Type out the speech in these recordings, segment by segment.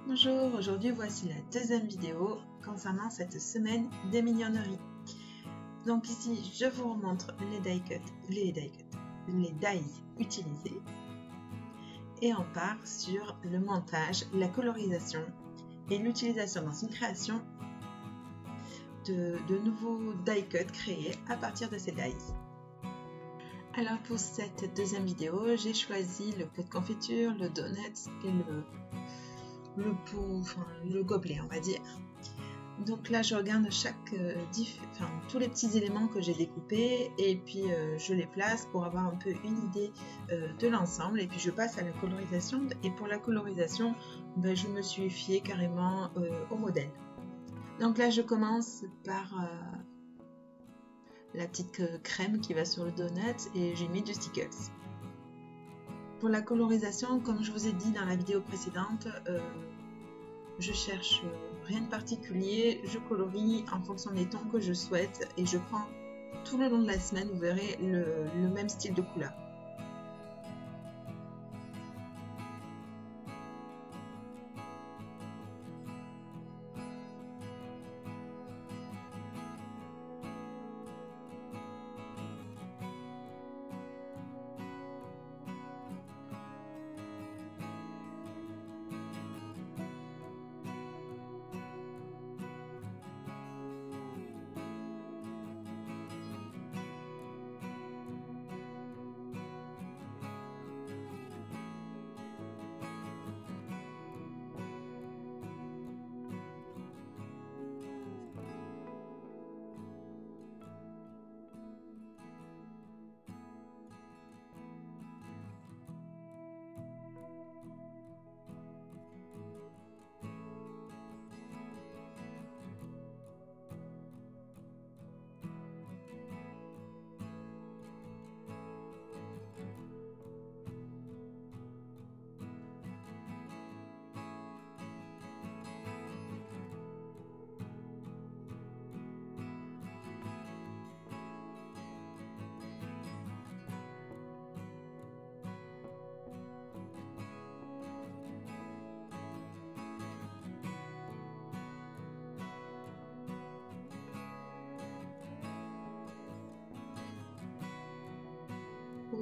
Bonjour, aujourd'hui voici la deuxième vidéo concernant cette semaine des mignonneries. Donc ici je vous remontre les dies utilisés et on part sur le montage, la colorisation et l'utilisation dans une création de nouveaux die cuts créés à partir de ces dies. Alors pour cette deuxième vidéo, j'ai choisi le pot de confiture, le donut et le pot, enfin le gobelet on va dire. Donc là je regarde tous les petits éléments que j'ai découpés et puis je les place pour avoir un peu une idée de l'ensemble et puis je passe à la colorisation. Et pour la colorisation, je me suis fiée carrément au modèle. Donc là je commence par la petite crème qui va sur le donut et j'ai mis du stickers. Pour la colorisation, comme je vous ai dit dans la vidéo précédente, je cherche rien de particulier, je colorie en fonction des tons que je souhaite et je prends tout le long de la semaine, vous verrez, le même style de couleur.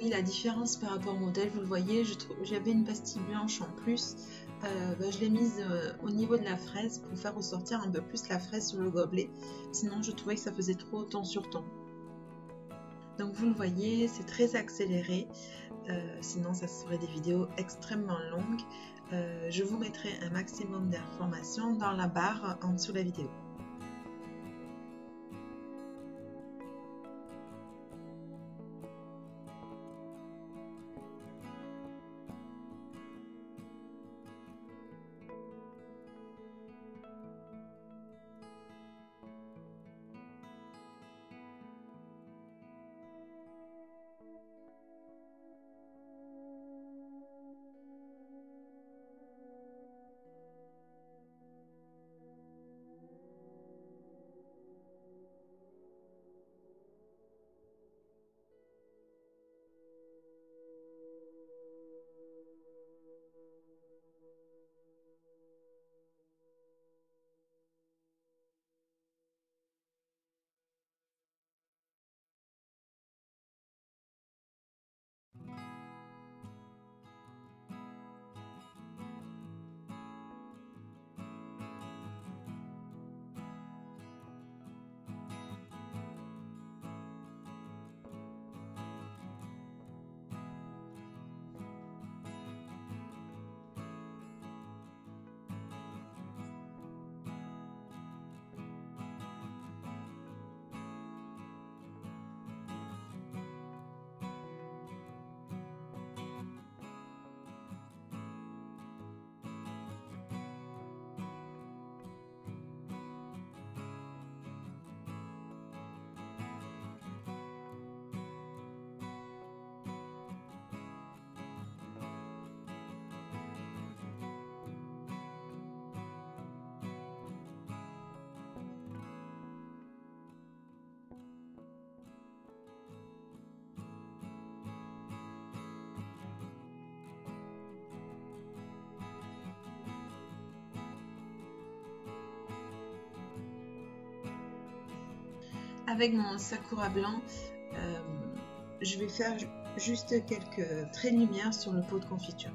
Oui, la différence par rapport au modèle, vous le voyez, j'avais une pastille blanche en plus. Je l'ai mise au niveau de la fraise pour faire ressortir un peu plus la fraise sur le gobelet. Sinon, je trouvais que ça faisait trop ton sur ton. Donc vous le voyez, c'est très accéléré. Sinon, ça serait des vidéos extrêmement longues. Je vous mettrai un maximum d'informations dans la barre en dessous de la vidéo. avec mon Sakura blanc, je vais faire juste quelques traits de lumière sur le pot de confiture.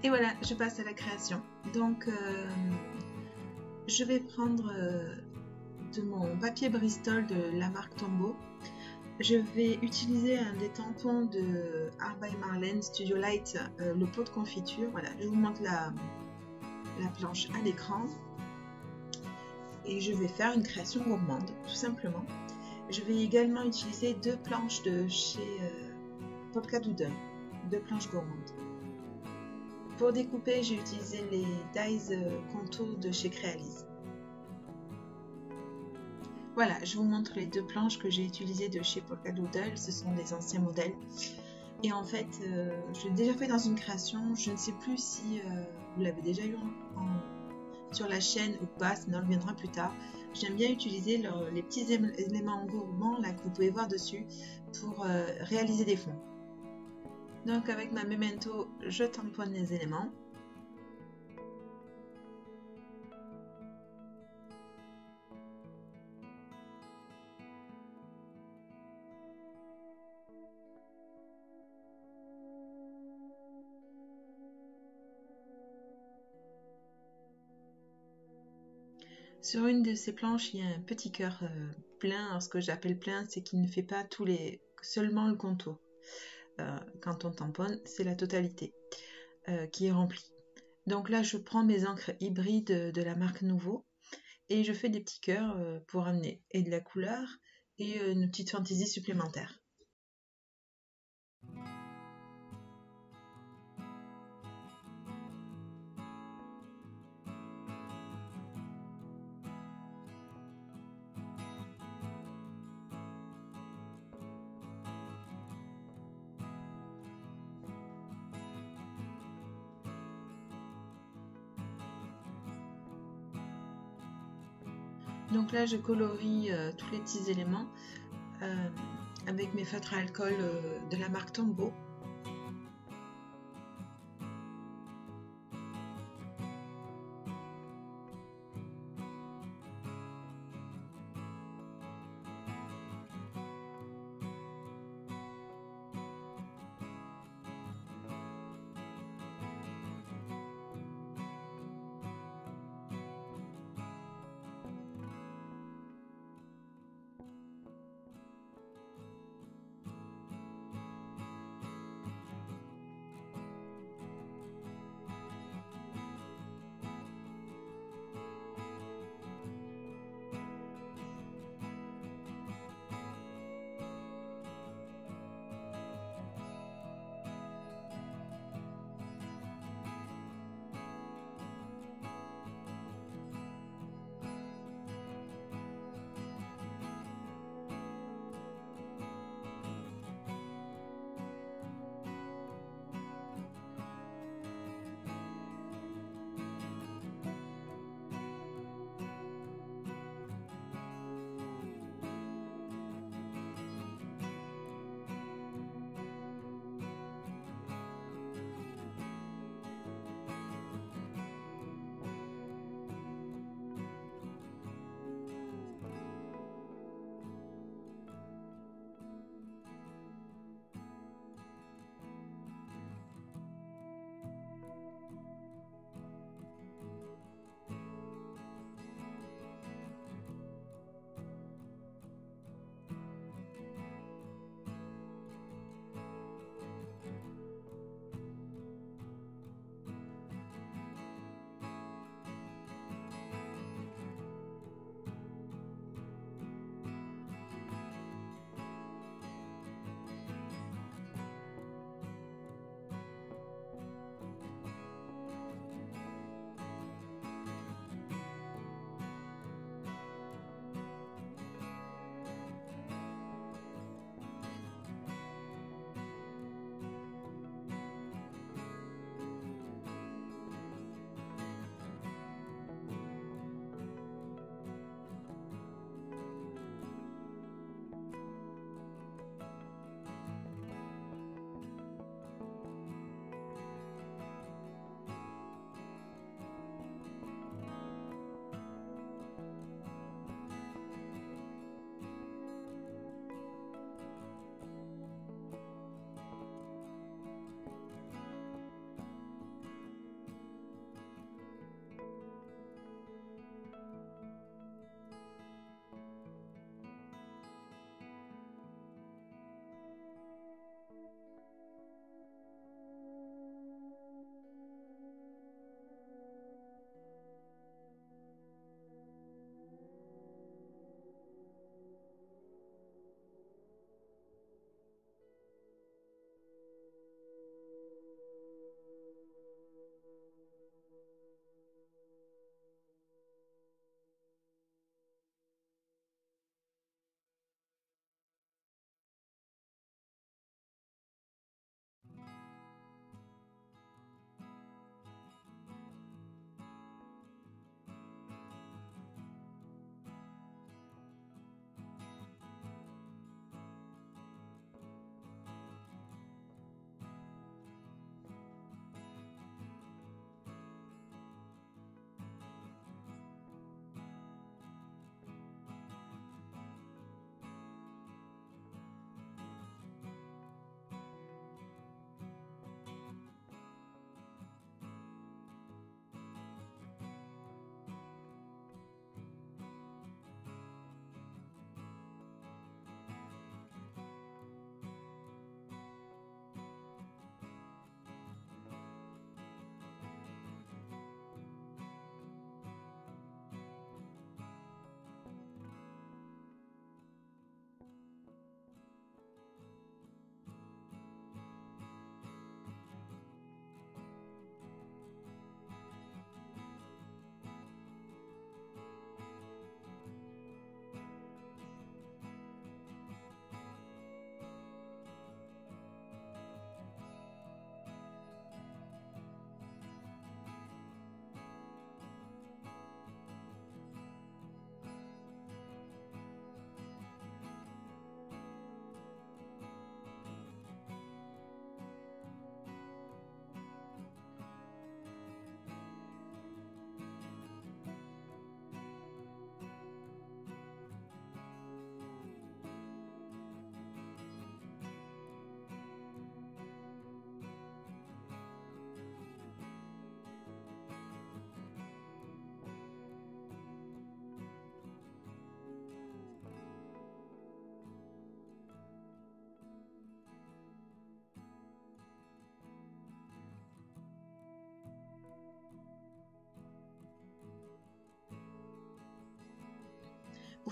Et voilà, je passe à la création. Donc, je vais prendre de mon papier Bristol de la marque Tombow. Je vais utiliser un des tampons de Art by Marlene Studio Light, le pot de confiture. Voilà, je vous montre la planche à l'écran. Et je vais faire une création gourmande, tout simplement. Je vais également utiliser 2 planches de chez Polka Doodle, 2 planches gourmandes. Pour découper, j'ai utilisé les dies contours de chez Crealise. Voilà, je vous montre les 2 planches que j'ai utilisées de chez Polka Doodle. Ce sont des anciens modèles. Et en fait, je l'ai déjà fait dans une création. Je ne sais plus si vous l'avez déjà eu sur la chaîne ou pas, sinon on reviendra plus tard. J'aime bien utiliser les petits éléments gourmands là, que vous pouvez voir dessus pour réaliser des fonds. Donc avec ma Memento, je tamponne les éléments. Sur une de ces planches, il y a un petit cœur plein. Alors ce que j'appelle plein, c'est qu'il ne fait pas seulement le contour. Quand on tamponne, c'est la totalité qui est remplie. Donc là, je prends mes encres hybrides de la marque Nouveau et je fais des petits cœurs pour amener et de la couleur et une petite fantaisie supplémentaire. Donc là, je colorie tous les petits éléments avec mes feutres à alcool de la marque Tombow.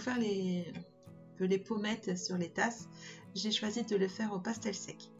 faire les pommettes sur les tasses, j'ai choisi de le faire au pastel sec.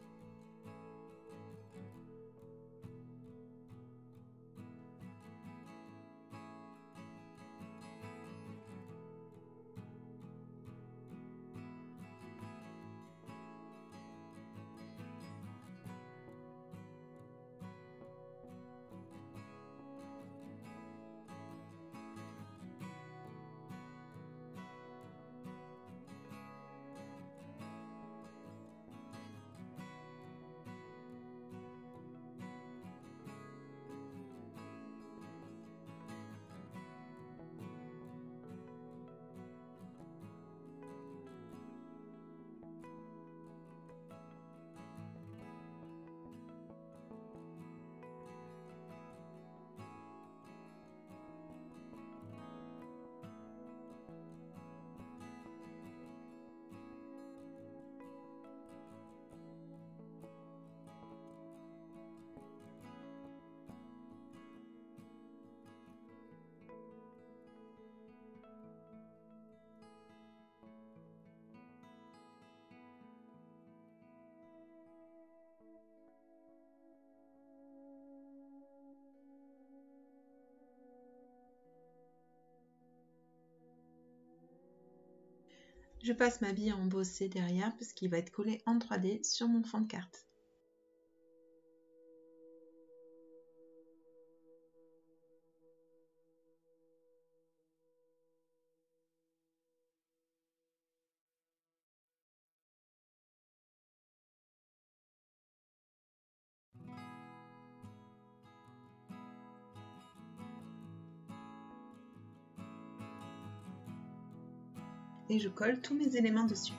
Je passe ma bille à embosser derrière puisqu'il va être collé en 3D sur mon fond de carte. Et je colle tous mes éléments dessus.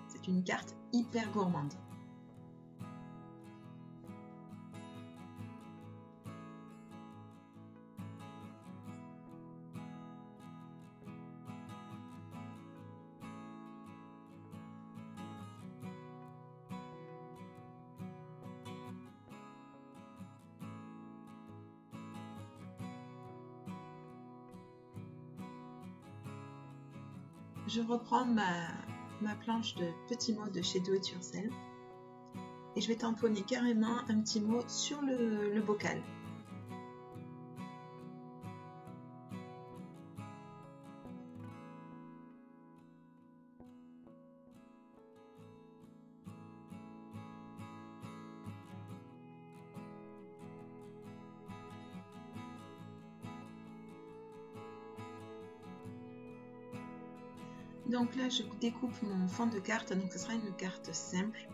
C'est une carte hyper gourmande. Je reprends ma planche de petits mots de chez Do It Yourself et je vais tamponner carrément un petit mot sur le bocal. Donc là, je découpe mon fond de carte, donc ce sera une carte simple.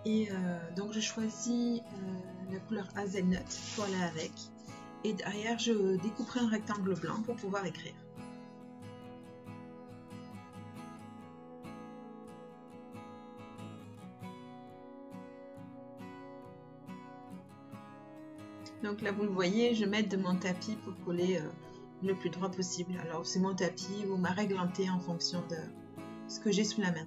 Et donc je choisis la couleur hazelnut pour aller avec. Et derrière, je découperai un rectangle blanc pour pouvoir écrire. Donc là, vous le voyez, je m'aide de mon tapis pour coller le plus droit possible. Alors c'est mon tapis ou ma règle en T en fonction de ce que j'ai sous la main.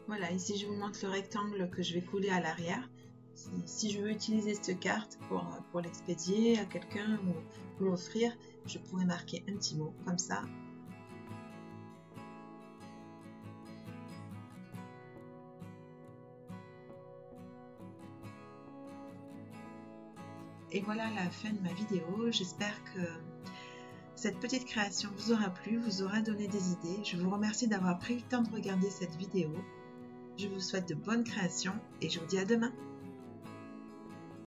Voilà, ici je vous montre le rectangle que je vais coller à l'arrière. Si je veux utiliser cette carte pour l'expédier à quelqu'un ou l'offrir, je pourrais marquer un petit mot comme ça. Et voilà la fin de ma vidéo. J'espère que cette petite création vous aura plu, vous aura donné des idées. Je vous remercie d'avoir pris le temps de regarder cette vidéo. Je vous souhaite de bonnes créations et je vous dis à demain.